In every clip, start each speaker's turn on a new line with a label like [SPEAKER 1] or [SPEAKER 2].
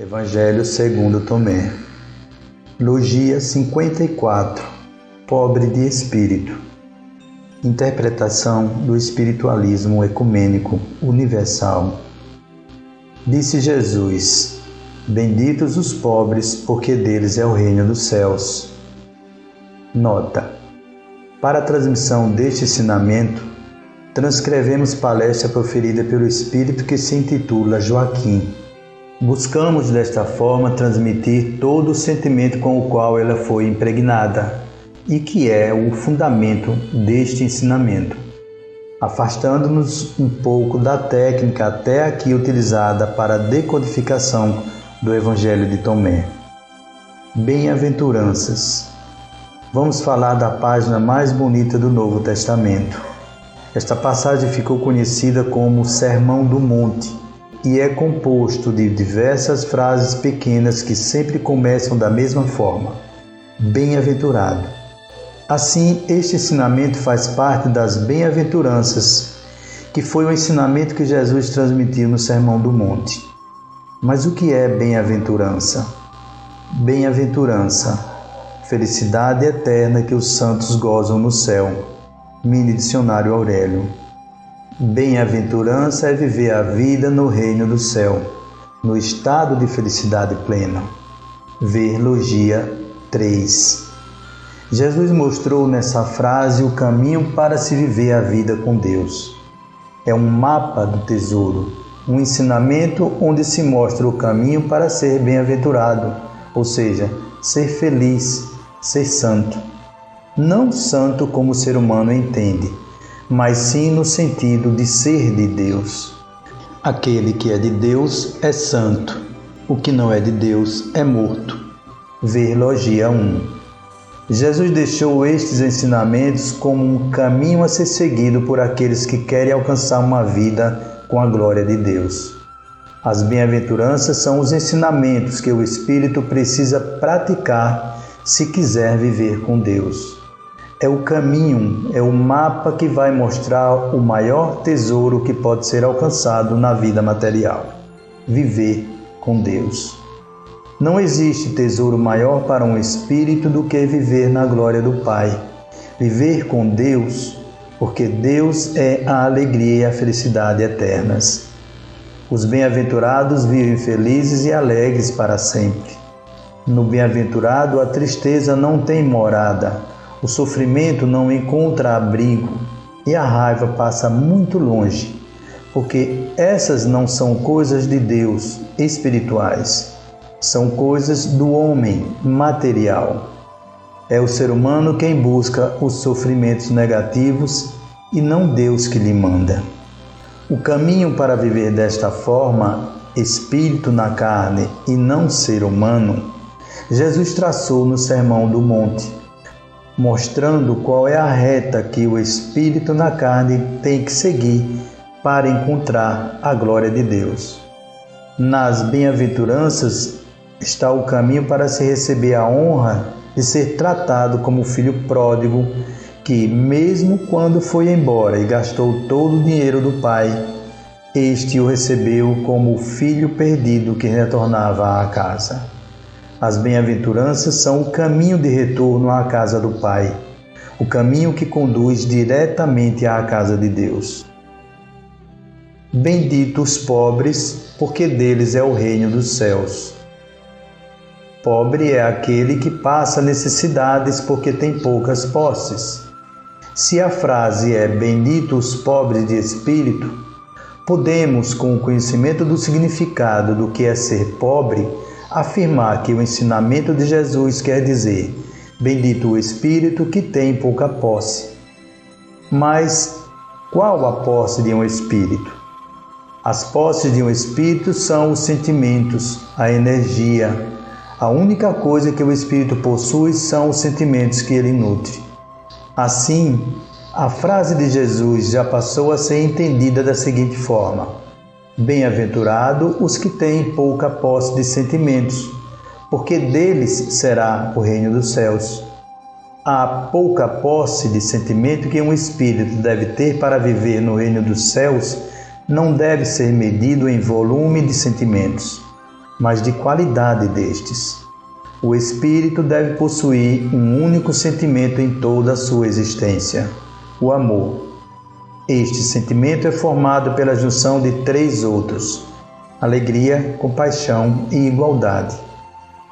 [SPEAKER 1] Evangelho segundo Tomé. Logia 54. Pobre de espírito. Interpretação do espiritualismo ecumênico universal. Disse Jesus: benditos os pobres, porque deles é o reino dos céus. Nota: para a transmissão deste ensinamento, transcrevemos palestra proferida pelo espírito que se intitula Joaquim. Buscamos desta forma transmitir todo o sentimento com o qual ela foi impregnada e que é o fundamento deste ensinamento, afastando-nos um pouco da técnica até aqui utilizada para a decodificação do Evangelho de Tomé. Bem-aventuranças. Vamos falar da página mais bonita do Novo Testamento. Esta passagem ficou conhecida como Sermão do Monte e é composto de diversas frases pequenas que sempre começam da mesma forma: bem-aventurado. Assim, este ensinamento faz parte das bem-aventuranças, que foi o ensinamento que Jesus transmitiu no Sermão do Monte. Mas o que é bem-aventurança? Bem-aventurança, felicidade eterna que os santos gozam no céu. Mini Dicionário Aurélio. Bem-aventurança é viver a vida no reino do céu, no estado de felicidade plena. Ver Logia 3. Jesus mostrou nessa frase o caminho para se viver a vida com Deus. É um mapa do tesouro, um ensinamento onde se mostra o caminho para ser bem-aventurado, ou seja, ser feliz, ser santo. Não santo como o ser humano entende, mas sim no sentido de ser de Deus. Aquele que é de Deus é santo, o que não é de Deus é morto. Ver Logia 1. Jesus deixou estes ensinamentos como um caminho a ser seguido por aqueles que querem alcançar uma vida com a glória de Deus. As bem-aventuranças são os ensinamentos que o espírito precisa praticar se quiser viver com Deus. É o caminho, é o mapa que vai mostrar o maior tesouro que pode ser alcançado na vida material: viver com Deus. Não existe tesouro maior para um espírito do que viver na glória do Pai. Viver com Deus, porque Deus é a alegria e a felicidade eternas. Os bem-aventurados vivem felizes e alegres para sempre. No bem-aventurado, a tristeza não tem morada. O sofrimento não encontra abrigo e a raiva passa muito longe, porque essas não são coisas de Deus espirituais, são coisas do homem material. É o ser humano quem busca os sofrimentos negativos e não Deus que lhe manda. O caminho para viver desta forma, espírito na carne e não ser humano, Jesus traçou no Sermão do Monte, mostrando qual é a reta que o espírito na carne tem que seguir para encontrar a glória de Deus. Nas bem-aventuranças está o caminho para se receber a honra de ser tratado como filho pródigo, que, mesmo quando foi embora e gastou todo o dinheiro do pai, este o recebeu como o filho perdido que retornava à casa. As bem-aventuranças são o caminho de retorno à casa do Pai, o caminho que conduz diretamente à casa de Deus. Benditos os pobres, porque deles é o reino dos céus. Pobre é aquele que passa necessidades porque tem poucas posses. Se a frase é bendito os pobres de espírito, podemos, com o conhecimento do significado do que é ser pobre, afirmar que o ensinamento de Jesus quer dizer: bendito o espírito que tem pouca posse. Mas qual a posse de um espírito? As posses de um espírito são os sentimentos, a energia. A única coisa que o espírito possui são os sentimentos que ele nutre. Assim, a frase de Jesus já passou a ser entendida da seguinte forma: bem-aventurado os que têm pouca posse de sentimentos, porque deles será o reino dos céus. A pouca posse de sentimento que um espírito deve ter para viver no reino dos céus não deve ser medido em volume de sentimentos, mas de qualidade destes. O espírito deve possuir um único sentimento em toda a sua existência: o amor. Este sentimento é formado pela junção de 3 outros: alegria, compaixão e igualdade.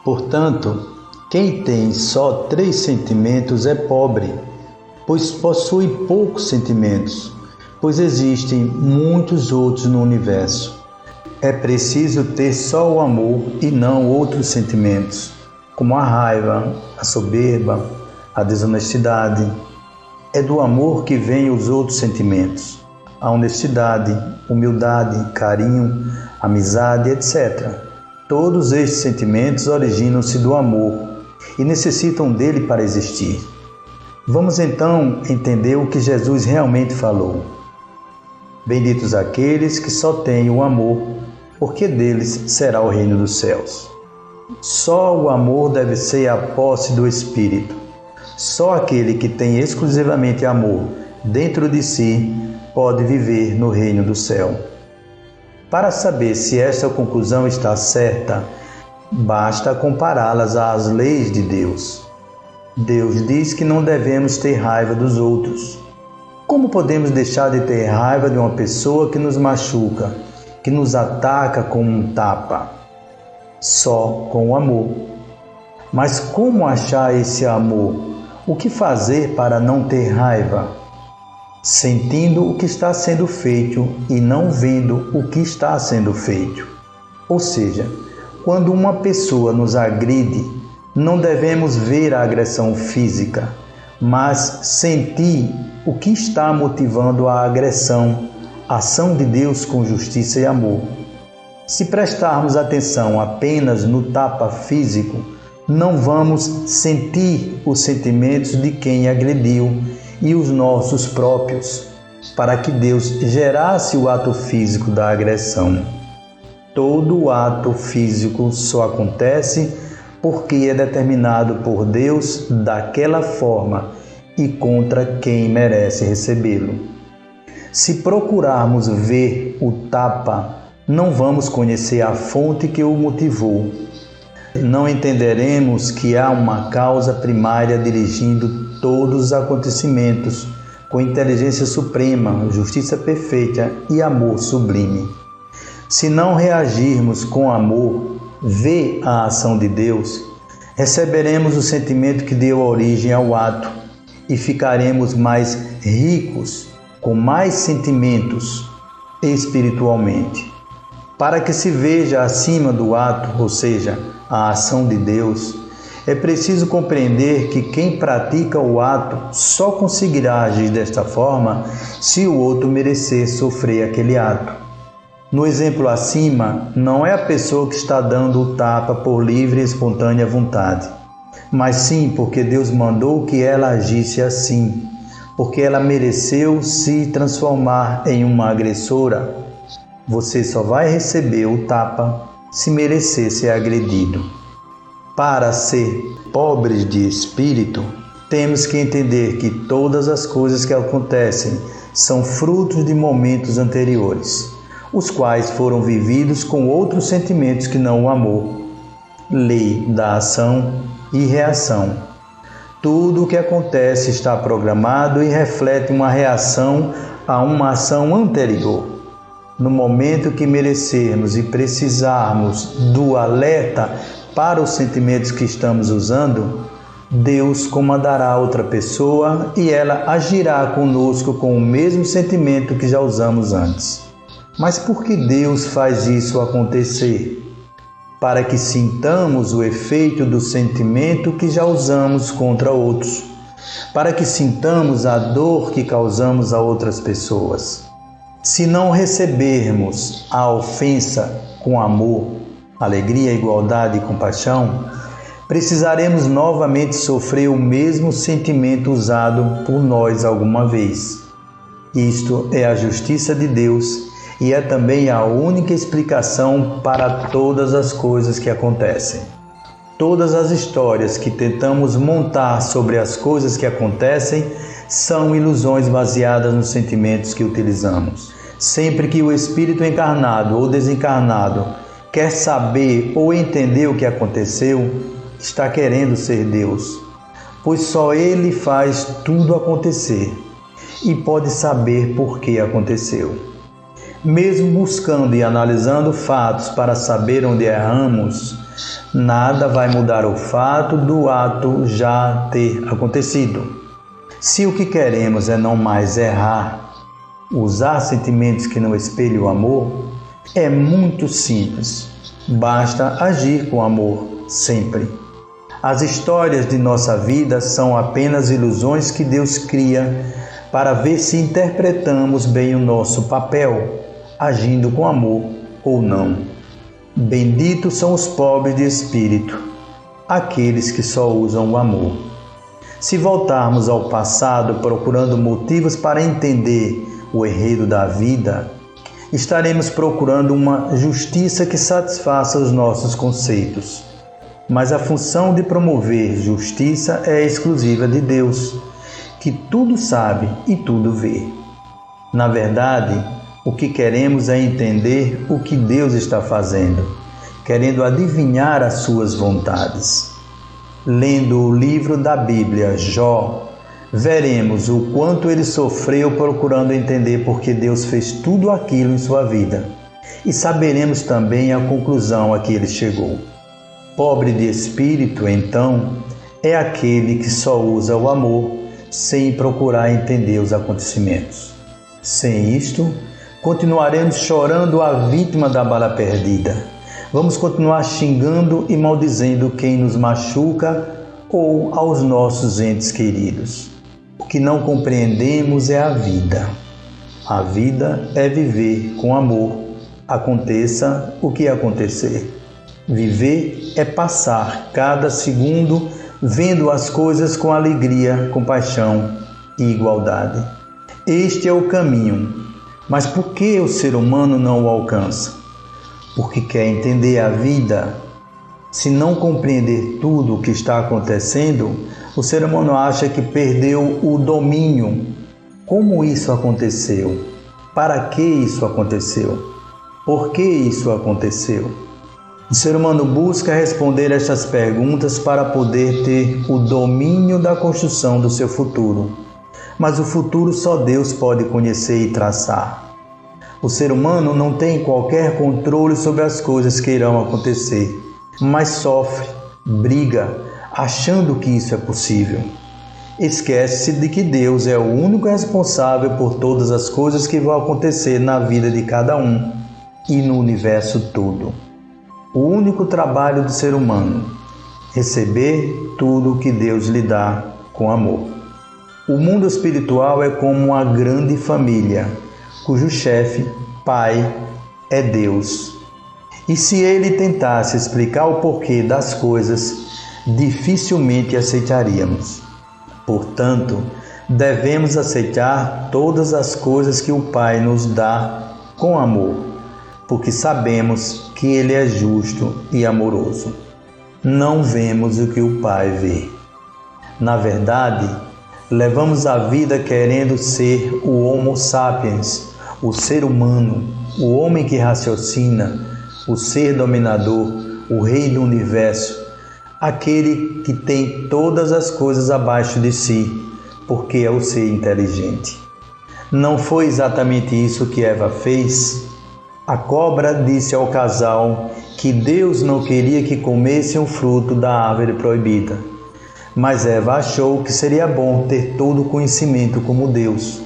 [SPEAKER 1] Portanto, quem tem só 3 sentimentos é pobre, pois possui poucos sentimentos, pois existem muitos outros no universo. É preciso ter só o amor e não outros sentimentos, como a raiva, a soberba, a desonestidade. É do amor que vêm os outros sentimentos: a honestidade, humildade, carinho, amizade, etc. Todos estes sentimentos originam-se do amor e necessitam dele para existir. Vamos então entender o que Jesus realmente falou. Benditos aqueles que só têm o amor, porque deles será o reino dos céus. Só o amor deve ser a posse do Espírito. Só aquele que tem exclusivamente amor dentro de si pode viver no reino do céu. Para saber se esta conclusão está certa, basta compará-las às leis de Deus. Deus diz que não devemos ter raiva dos outros. Como podemos deixar de ter raiva de uma pessoa que nos machuca, que nos ataca com um tapa? Só com o amor. Mas como achar esse amor? O que fazer para não ter raiva? Sentindo o que está sendo feito e não vendo o que está sendo feito. Ou seja, quando uma pessoa nos agride, não devemos ver a agressão física, mas sentir o que está motivando a agressão, ação de Deus com justiça e amor. Se prestarmos atenção apenas no tapa físico, não vamos sentir os sentimentos de quem agrediu e os nossos próprios, para que Deus gerasse o ato físico da agressão. Todo ato físico só acontece porque é determinado por Deus daquela forma e contra quem merece recebê-lo. Se procurarmos ver o tapa, não vamos conhecer a fonte que o motivou. Não entenderemos que há uma causa primária dirigindo todos os acontecimentos, com inteligência suprema, justiça perfeita e amor sublime. Se não reagirmos com amor, ver a ação de Deus, receberemos o sentimento que deu origem ao ato e ficaremos mais ricos, com mais sentimentos espiritualmente. Para que se veja acima do ato, ou seja, a ação de Deus, é preciso compreender que quem pratica o ato só conseguirá agir desta forma se o outro merecer sofrer aquele ato. No exemplo acima, não é a pessoa que está dando o tapa por livre e espontânea vontade, mas sim porque Deus mandou que ela agisse assim, porque ela mereceu se transformar em uma agressora. Você só vai receber o tapa se merecer ser agredido. Para ser pobres de espírito, temos que entender que todas as coisas que acontecem são frutos de momentos anteriores, os quais foram vividos com outros sentimentos que não o amor. Lei da ação e reação. Tudo o que acontece está programado e reflete uma reação a uma ação anterior. No momento que merecermos e precisarmos do alerta para os sentimentos que estamos usando, Deus comandará outra pessoa e ela agirá conosco com o mesmo sentimento que já usamos antes. Mas por que Deus faz isso acontecer? Para que sintamos o efeito do sentimento que já usamos contra outros, para que sintamos a dor que causamos a outras pessoas. Se não recebermos a ofensa com amor, alegria, igualdade e compaixão, precisaremos novamente sofrer o mesmo sentimento usado por nós alguma vez. Isto é a justiça de Deus e é também a única explicação para todas as coisas que acontecem. Todas as histórias que tentamos montar sobre as coisas que acontecem são ilusões baseadas nos sentimentos que utilizamos. Sempre que o espírito encarnado ou desencarnado quer saber ou entender o que aconteceu, está querendo ser Deus, pois só Ele faz tudo acontecer e pode saber por que aconteceu. Mesmo buscando e analisando fatos para saber onde erramos, nada vai mudar o fato do ato já ter acontecido. Se o que queremos é não mais errar, usar sentimentos que não espelhem o amor, é muito simples. Basta agir com amor sempre. As histórias de nossa vida são apenas ilusões que Deus cria para ver se interpretamos bem o nosso papel, agindo com amor ou não. Benditos são os pobres de espírito, aqueles que só usam o amor. Se voltarmos ao passado procurando motivos para entender o enredo da vida, estaremos procurando uma justiça que satisfaça os nossos conceitos. Mas a função de promover justiça é exclusiva de Deus, que tudo sabe e tudo vê. Na verdade, o que queremos é entender o que Deus está fazendo, querendo adivinhar as suas vontades. Lendo o livro da Bíblia, Jó, veremos o quanto ele sofreu procurando entender por que Deus fez tudo aquilo em sua vida. E saberemos também a conclusão a que ele chegou. Pobre de espírito, então, é aquele que só usa o amor sem procurar entender os acontecimentos. Sem isto, continuaremos chorando a vítima da bala perdida. Vamos continuar xingando e maldizendo quem nos machuca ou aos nossos entes queridos. O que não compreendemos é a vida. A vida é viver com amor, aconteça o que acontecer. Viver é passar cada segundo vendo as coisas com alegria, compaixão e igualdade. Este é o caminho, mas por que o ser humano não o alcança? Porque quer entender a vida. Se não compreender tudo o que está acontecendo, o ser humano acha que perdeu o domínio. Como isso aconteceu? Para que isso aconteceu? Por que isso aconteceu? O ser humano busca responder estas perguntas para poder ter o domínio da construção do seu futuro. Mas o futuro só Deus pode conhecer e traçar. O ser humano não tem qualquer controle sobre as coisas que irão acontecer, mas sofre, briga, achando que isso é possível. Esquece-se de que Deus é o único responsável por todas as coisas que vão acontecer na vida de cada um e no universo todo. O único trabalho do ser humano, receber tudo o que Deus lhe dá com amor. O mundo espiritual é como uma grande família, cujo chefe, pai, é Deus. E se ele tentasse explicar o porquê das coisas, dificilmente aceitaríamos. Portanto, devemos aceitar todas as coisas que o Pai nos dá com amor, porque sabemos que Ele é justo e amoroso. Não vemos o que o Pai vê. Na verdade, levamos a vida querendo ser o Homo sapiens, o ser humano, o homem que raciocina, o ser dominador, o rei do universo, aquele que tem todas as coisas abaixo de si, porque é o ser inteligente. Não foi exatamente isso que Eva fez? A cobra disse ao casal que Deus não queria que comessem o fruto da árvore proibida, mas Eva achou que seria bom ter todo o conhecimento como Deus.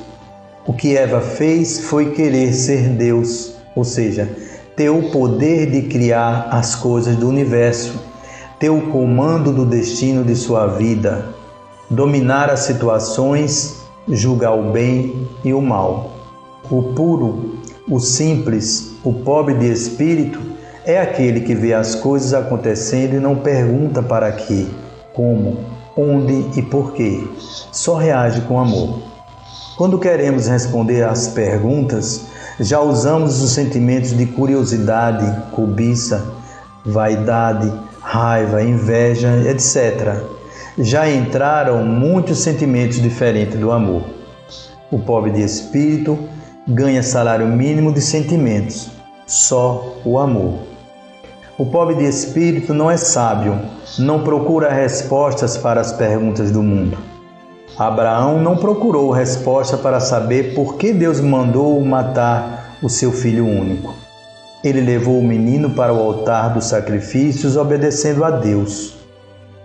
[SPEAKER 1] O que Eva fez foi querer ser Deus, ou seja, ter o poder de criar as coisas do universo, ter o comando do destino de sua vida, dominar as situações, julgar o bem e o mal. O puro, o simples, o pobre de espírito é aquele que vê as coisas acontecendo e não pergunta para quê, como, onde e porquê, só reage com amor. Quando queremos responder às perguntas, já usamos os sentimentos de curiosidade, cobiça, vaidade, raiva, inveja, etc. Já entraram muitos sentimentos diferentes do amor. O pobre de espírito ganha salário mínimo de sentimentos, só o amor. O pobre de espírito não é sábio, não procura respostas para as perguntas do mundo. Abraão não procurou resposta para saber por que Deus mandou matar o seu filho único. Ele levou o menino para o altar dos sacrifícios, obedecendo a Deus.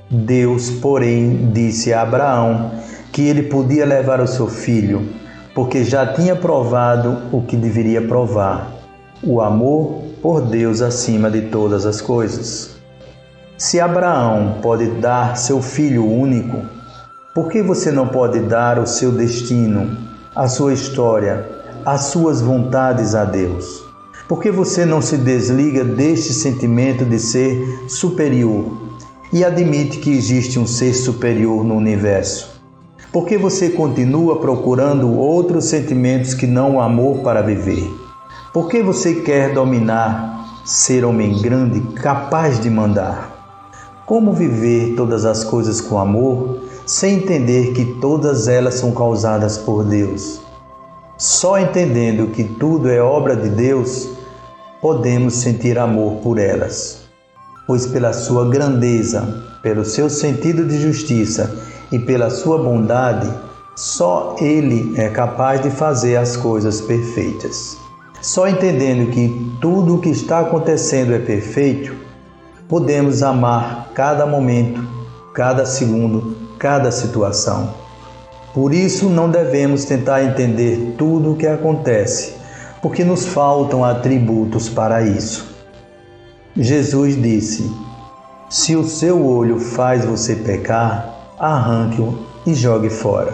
[SPEAKER 1] Deus, porém, disse a Abraão que ele podia levar o seu filho, porque já tinha provado o que deveria provar: o amor por Deus acima de todas as coisas. Se Abraão pode dar seu filho único, por que você não pode dar o seu destino, a sua história, as suas vontades a Deus? Por que você não se desliga deste sentimento de ser superior e admite que existe um ser superior no universo? Por que você continua procurando outros sentimentos que não o amor para viver? Por que você quer dominar, ser homem grande, capaz de mandar? Como viver todas as coisas com amor, sem entender que todas elas são causadas por Deus? Só entendendo que tudo é obra de Deus, podemos sentir amor por elas. Pois pela sua grandeza, pelo seu sentido de justiça e pela sua bondade, só Ele é capaz de fazer as coisas perfeitas. Só entendendo que tudo o que está acontecendo é perfeito, podemos amar cada momento, cada segundo, cada situação. Por isso não devemos tentar entender tudo o que acontece, porque nos faltam atributos para isso. Jesus disse: se o seu olho faz você pecar, arranque-o e jogue fora.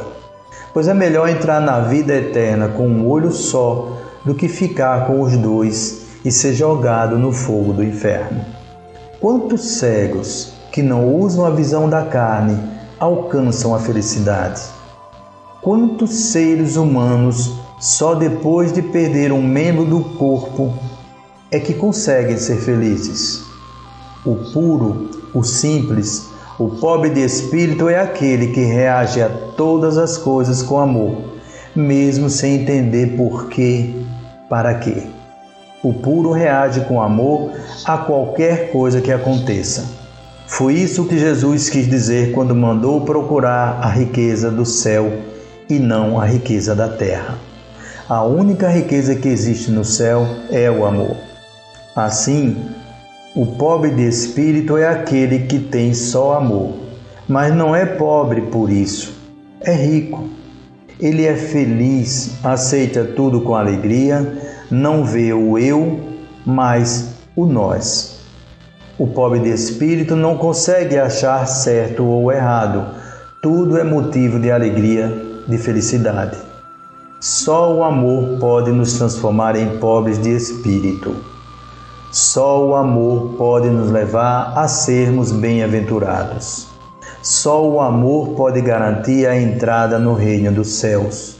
[SPEAKER 1] Pois é melhor entrar na vida eterna com um olho só do que ficar com os dois e ser jogado no fogo do inferno. Quantos cegos que não usam a visão da carne alcançam a felicidade? Quantos seres humanos só depois de perder um membro do corpo é que conseguem ser felizes? O puro, o simples, o pobre de espírito é aquele que reage a todas as coisas com amor, mesmo sem entender por quê, para quê. O puro reage com amor a qualquer coisa que aconteça. Foi isso que Jesus quis dizer quando mandou procurar a riqueza do céu e não a riqueza da terra. A única riqueza que existe no céu é o amor. Assim, o pobre de espírito é aquele que tem só amor, mas não é pobre por isso, é rico. Ele é feliz, aceita tudo com alegria, não vê o eu, mas o nós. O pobre de espírito não consegue achar certo ou errado, tudo é motivo de alegria, de felicidade. Só o amor pode nos transformar em pobres de espírito. Só o amor pode nos levar a sermos bem-aventurados. Só o amor pode garantir a entrada no reino dos céus.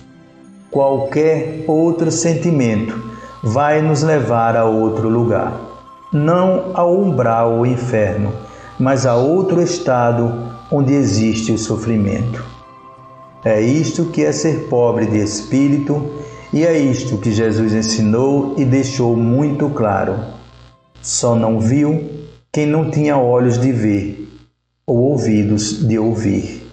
[SPEAKER 1] Qualquer outro sentimento vai nos levar a outro lugar, não ao umbral ou inferno, mas a outro estado onde existe o sofrimento. É isto que é ser pobre de espírito e é isto que Jesus ensinou e deixou muito claro. Só não viu quem não tinha olhos de ver ou ouvidos de ouvir.